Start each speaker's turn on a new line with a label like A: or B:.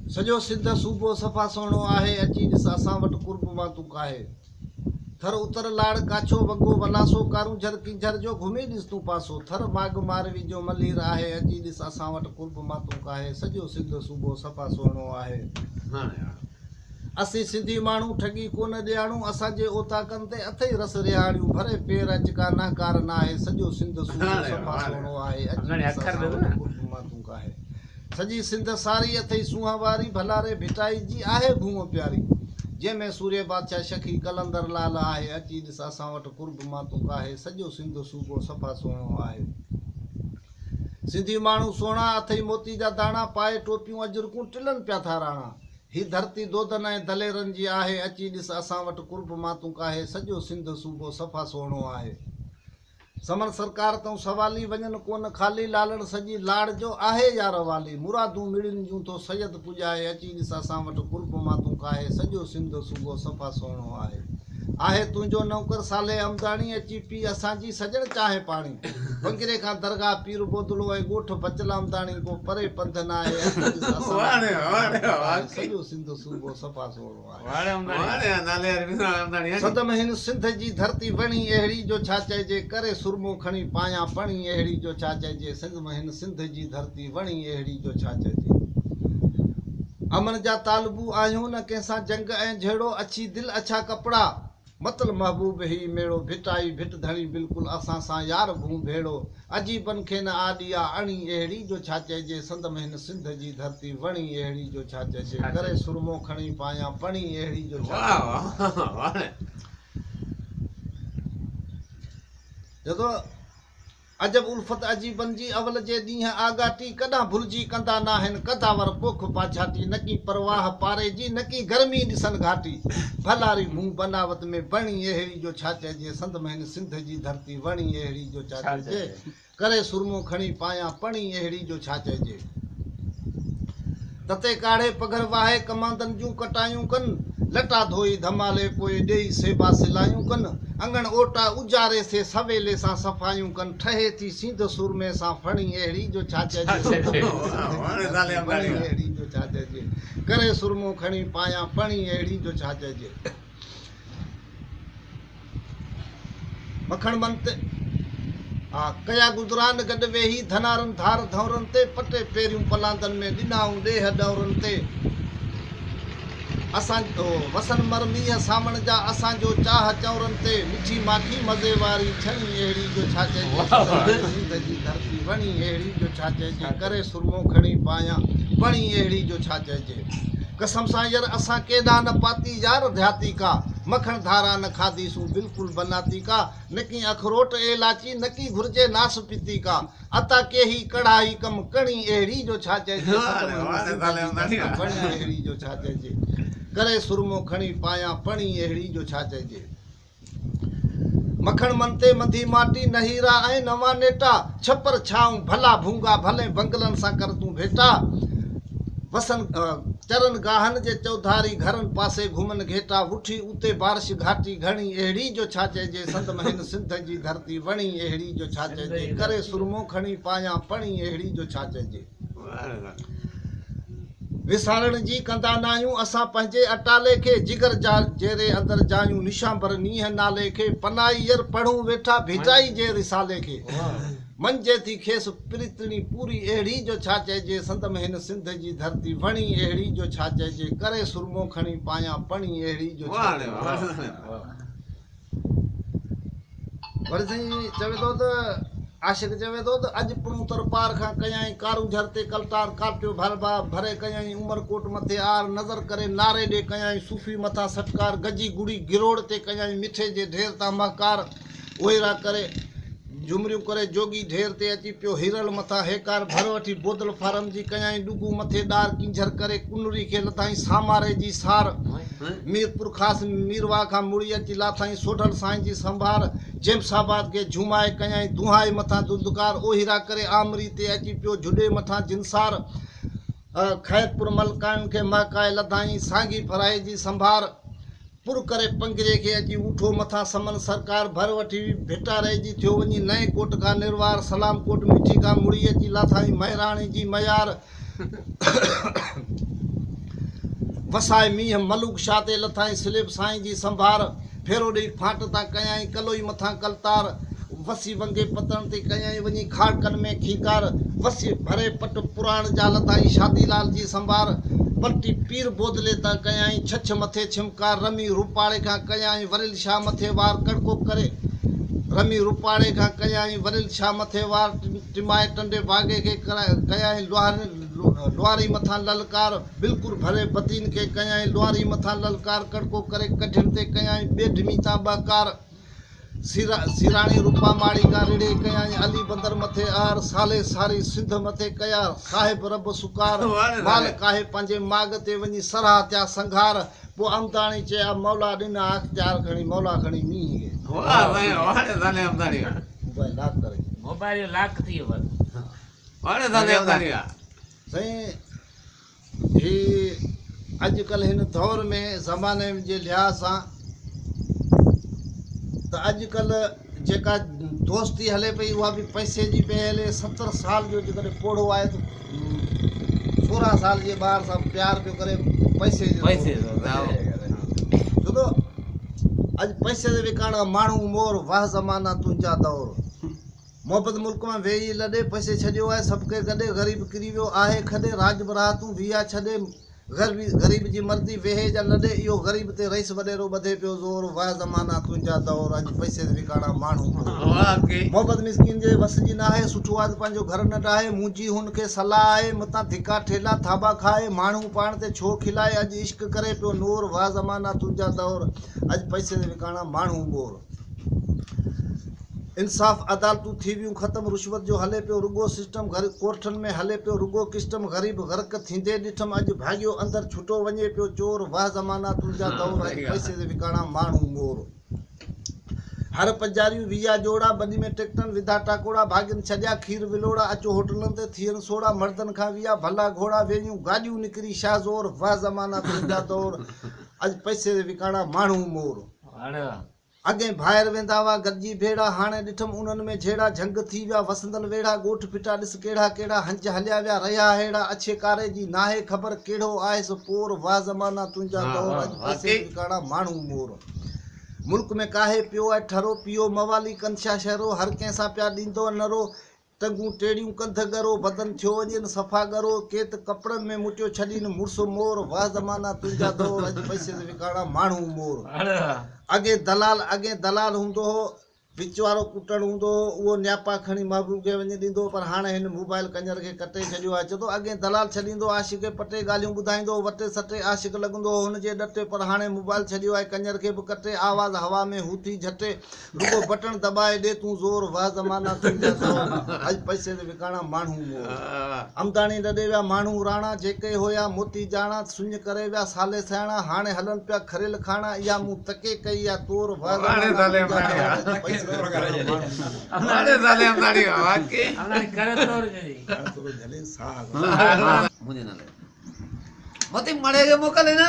A: सॼो सिंध सूबो सफ़ा सुहिणो आहे, अची ॾिस असां वटि कुर्ब मां तूं काहे। थर उतर लाड़ काछो वॻो वलासो, कारूं झर किंझर जो घुमी ॾिस तूं पासो। थर माग मारवी जो मलीर आहे, अची ॾिस असां वटि कुर्ब मां तूं काहे। सॼो सिंध सूबो सफ़ा सुहिणो आहे। असीं सिंधी माण्हू ठगी कोन ॾियाणू, असांजे ओताकनि ते अथई रस रिहाणियूं। भरे पेर अचका नाकार न आहे, सॼो सिंध सूबो सफ़ा सुहिणो आहे, अची ॾिस असां वटि कुर्ब मां तूं काहे। सॼी सिंध सारी अथई सूंहं वारी, भलारे भिटाई जी आहे भूम प्यारी। जंहिंमें सूर्य बादशाह शखी कलंदर लाल आहे, अची ॾिस असां वटि कुर्ब मां तूं काहे। सॼो सिंध सूबो सफ़ा सुहिणो आहे। सिंधी माण्हू सोना अथई मोती जा दाणा, पाए टोपियूं अजरकूं टिलनि पिया था राणा। ही धरती दोदन ऐं दलेरनि जी आहे, अची ॾिस असां वटि कुर्ब मां तूं काहे। सॼो सिंध सूबो सफ़ा सुहिणो आहे। समन सरकार तूं सवाली वञनि कोन खाली, लालण सॼी लाड़ जो आहे यार वाली। मुरादूं मिड़ियुनि जूं तो सैयद पुॼाए, अची ॾिस असां वटि कुर्ब मां तूं काहे। सॼो सिंध सूबो सफ़ा सुहिणो आहे तुंहिंजो नौकर साले अमदाणी, अची पी असांजी सजण चाहे पाणी। बंगिरे खां दरगाह पीर बोदलो ऐं ॻोठ बचल अमदाणी, को परे पंध न आहे, अची ॾिस सॼो सिंध सूबो सफ़ा सुहिणो आहे। सदम हिन सिंध जी धरती वणी अहिड़ी जो छा चइजे, करे सुरमो खणी पायां पणी अहिड़ी जो छा चइजे। सदम हिन सिंध जी धरती वणी अहिड़ी जो छा चइजे। अमन जा तालबू आहियूं न कंहिंसां जंग ऐं झेड़ो, अच्छी दिलि अछा कपिड़ा मतल महबूब ही मेड़ो। भिटाई भिट धणी बिल्कुलु असां सां यार भूं भेड़ो, अजीबन खे न आॾिया अणी अहिड़ी जो छा चइजे। सदम हिन सिंध जी धरती वणी अहिड़ी जो छा चइजे, करे सुरमो खणी पायां पणी अहिड़ी जो छा चइजे। जदो अजब उल्फत अजीबन जी अवल जे ॾींहं आगाटी, कॾां भुलिजी कंदा न आहिनि कदावर पोख पाछाटी। न की परवाह पारे जी, न की गर्मी ॾिसनि घाटी, भलारी मुंहुं बनावत में बणी अहिड़ी जो छा चइजे। सदम हिन सिंध जी धरती वणी अहिड़ी जो छा चइजे, करे सुरमो खणी पायां पणी अहिड़ी जो छा चइजे। तते काढ़े पघर वाहे कमांदन जूं कटायूं कनि, लटा धोई धमाले पोइ ॾेई सेबा सिलायूं कनि। अंगण ओटा उजारे से सवेले सां सफ़ायूं कनि, ठहे थी सींध सुरमे सां फणी अहिड़ी जो छा चइजे। अहिड़ी जो छा चइजे, करे सुरमो खणी पायां पणी अहिड़ी जो छा चइजे। मखण मंत कया गुजरान गॾु वेही, धनारनि धार धौरनि ते पटे पेरियूं पलांदनि में ॾिनाऊं ॾेह डौरनि ते। असां वसन मरमीअ सावण जा असांजो चाह चौरनि ते, मिठी माठी मज़े वारी छणी अहिड़ी जो छा चइजे। सिंध जी धरती वणी अहिड़ी जो छा चइजे, करे सुरमो खणी पायां पणी अहिड़ी जो छा चइजे। कसम सां यार असां केॾा न पाती यार ध्याती का, मखण धारा न खाधीसूं बिल्कुलु बनाती का। न की अखरोट इलाची, न की घुर्जे नास पीती का, अता के ही कढ़ाई कम कणी अहिड़ी जो छा चइजे। अहिड़ी जो छा चइजे, करे सुरमो खणी पायां पणी अहिड़ी जो छा चइजे। मखण मन ते मंधी माटी, नहीरा ऐं नवा नेटा, छपर छाऊं भला भूंगा भले बंगलनि सां कर तूं भेटा। वसन चरन गाहन जे चौधारी, घरनि पासे घुमन घेटा, उठी उते बारिश घाटी घणी अहिड़ी जो छा चइजे। सदम हिन सिंध जी धरती वणी अहिड़ी जो छा चइजे, करे सुरमो खणी पायां पणी अहिड़ी जो छा चइजे। विसारण जी कंदा नाहियूं असां पंहिंजे अटाले खे, जिगर जेरे अंदर जायूं निशांबर नीह नाले खे। पनाईयर पढ़ूं वेठा भिटाई जे रिसाले खे, मंजे थी खेस प्रीतणी पूरी अहिड़ी जो छा चइजे। सदम हिन सिंध जी धरती वणी अहिड़ी जो छा चइजे, करे सुरमो खणी पायां पणी अहिड़ी जो छा चइजे। वरी साईं चवे थो त आशिक चवे थो त अॼु पुणूतर पार खां कयाई, कारूं झर ते कलटार काटियो भरबा भरे कयाई। उमरकोट मथे आर नज़र करे नारे ॾे कयाई, सूफ़ी मथां सटकार गजी गुड़ी गिरोड़ ते कयाई। मिठे जे ढेर तां महकार ओहिरा करे, झुमरियूं करे जोगी ढेर ते अची पियो। हिरल मथां हेकार भर वठी बोदल फारम जी कयाई। डुगू मथे ॾार किंझर करे, कुनरी खे लथाई सामारे जी सार। मीरपुर ख़ासि मीरवा खां मुड़ी अची लाथाई सोढल साईं जी संभार। जेमसाबाद खे झुमाए कयाई दुहाई मथां दुदकार, ओहिरा करे आमरी ते अची पियो झुॾे मथां जिनसार। खैरपुर मलकान खे महकाए लधाई साॻी फराए जी संभार। पुर करे पंगिरे खे अची उठो मथां समन सरकार, भर वठी भिटारे जी थियो वञी नए कोट खां निर्वार। सलाम कोट मिठी खां मुड़ी अची लाथाई महिराणी जी मयार। वसाए मींहं मलूक शाह ते लथाई स्लिप साईं जी संभार फेरो ॾेई फांट तां कयाई कलोई मथां कलतार वसी वंगे पतन ते कयाई वञी खाड़कनि में खीकार वसी भरे पट पुराण जा लथाई शादीलाल जी संभार पलटी पीर बोदले तां कयाई छछ मथे छिमकार रमी रूपाड़े खां कयाई वरिल शाह मथे वार कड़को करे रमी रूपाड़े खां कयाई वरिल शाह मथे वार टिमाए टंडे बागे के कयाई लुहारी मथां ललकार बिल्कुलु भरे बतीन के कयाई लुहारी मथां ललकार कड़को करे कठिन ते कयाई बेढमी तां बकार सिराणी रूपा माड़ी का रिड़े कयाई अली बंदर मथे आर साले सारी सिंध मथे कया साहिब रब सुकार माल काहे पंहिंजे माग ते वञी सराह त्या संघार पोइ अमदाणी चया मौला ॾिना अख़्तियार खणी मौला खणी मींहं
B: मोबाइल लाक थी वियो
A: साईं ही अॼुकल्ह हिन दौर में ज़माने जे लिहाज़ सां त अॼुकल्ह जेका दोस्ती हले पई उहा बि पैसे जी पई हले 70 साल जो जेकॾहिं पोड़ो आहे त 16 साल जे ॿार सां प्यार पियो करे पैसे छो त अॼु पैसे ते विकाणा माण्हू मोर वाह ज़माना तुंहिंजा दौर मोहब्बत मुल्क में वेही लॾे पैसे छॾियो आहे सभु खे गॾे ग़रीब किरी वियो आहे खॾे राज बरातूं विया छॾे ग़रीब जी मर्दी वेहे जा लॾे इहो ग़रीब ते रईस वॾेरो ॿधे पियो ज़ोर वाह ज़माना तुंहिंजा दौर अॼु पैसे ते विकाणा माण्हू मोहब्बत मिसकिन जे वस जी नाहे सुठो आहे त पंहिंजो घर न ॾाहे मुंहिंजी हुनखे सलाह आहे मतां धिका ठेला थाबा खाए माण्हू पाण ते छो खिलाए अॼु इश्क करे पियो नूर वाह ज़माना तुंहिंजा दौर अॼु पैसे ते विकाणा माण्हू मोर इंसाफ़ अदालतूं थी वियूं ख़त्म रुश्वत जो हले पियो रुगो सिस्टम कोर्टनि में हले पियो रुगो किस्टम ग़रीब ग़र्क थींदे ॾिठमि अॼु भाॻियो अंदरि छुटो वञे पियो चोर वाह ज़माना तुंहिंजा दौर अॼु पैसे ते विकाणा माण्हू मोर हर पंजारियूं वीया जोड़ा बनी में टिकटनि विधा टाकोड़ा भाॻियुनि छॾिया खीर विलोड़ा अचो होटलनि ते थियनि सोड़ा मर्दनि खां विया भला घोड़ा वेयूं गाॾियूं निकिरी शाह ज़ोर वाह ज़माना तुंहिंजा दौर अॼु पैसे ते विकाणा माण्हू मोर अॻे ॿाहिरि वेंदा हुआ गॾिजी भेड़ा हाणे ॾिठमि उन्हनि में जहिड़ा झंग थी विया वसंदल वेड़ा ॻोठ फिटा ॾिस कहिड़ा कहिड़ा हंज हलिया विया रहिया अहिड़ा अछे कारे जी नाहे ख़बर कहिड़ो आहेसि पोर वाह ज़माना तुंहिंजा दौर अॼु पैसे ते विकाणा माण्हू मोर मुल्क में काहे पियो आहे ठरो पियो मवाली कंछा शहरो हर कंहिं सां पिया ॾींदो नरो टंगूं टेड़ियूं कंध गरो बदन थियो वञनि सफ़ा गरो के त कपिड़नि में मुटियो छॾीनि मुड़ुसु मोर वाह ज़माना तुंहिंजा दौर अॼु पैसे ते विकाणा माण्हू मोर अॻे दलाल हूंदो हो विच वारो कुटण हूंदो हो उहो न्यापा खणी महबूब खे वञी ॾींदो पर हाणे हिन मोबाइल कंजर खे कटे छॾियो आहे छो त अॻे दलाल छॾींदो आशिक खे पटे ॻाल्हियूं ॿुधाईंदो वटे सटे आशिक लॻंदो हो हुनजे ॾटे पर हाणे मोबाइल छॾियो आहे कंजर खे बि कटे आवाज़ हवा में हू थी झटे रुगो बटण दॿाए ॾे तूं ज़ोर वाह ज़माना अॼु पैसे ते विकाणा माण्हू मोर अमदाणी ॾे विया माण्हू राणा जेके हुया मोती जाणा सुञ करे विया साले सयाणा हाणे हलनि पिया खरियल खाणा इहा मूं तके कई आहे तोर
C: मोती मड़े के मोकले ना।